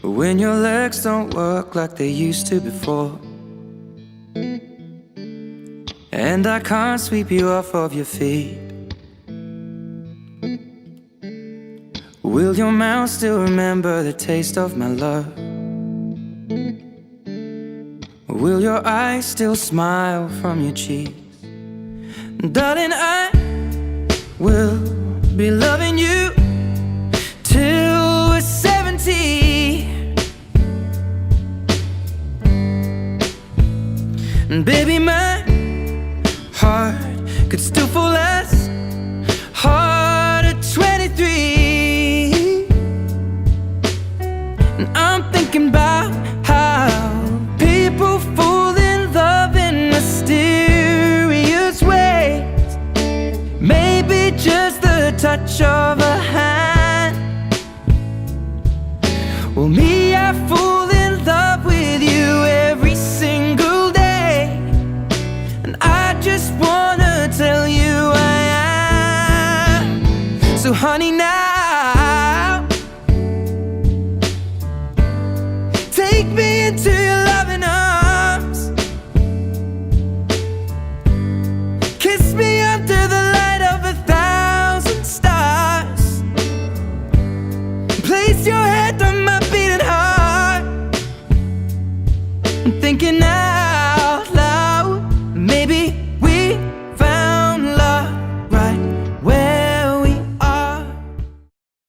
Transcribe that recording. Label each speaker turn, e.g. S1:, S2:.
S1: when your legs don't work like they used to before, and I can't sweep you off of your feet. Will your mouth still remember the taste of my love? Will your eyes still smile from your cheeks? Darling, I will be loving you till we're 70. And baby, my heart could still fall as hard at 23. And I'm thinking about how people fall in love in mysterious ways. Maybe just the touch of a hand. Well, me, I fall in love with you every single day, and I just wanna tell you I am. So honey, now take me into your loving arms. Kiss me under the light of 1,000 stars. Place your head on my beating heart. I'm thinking now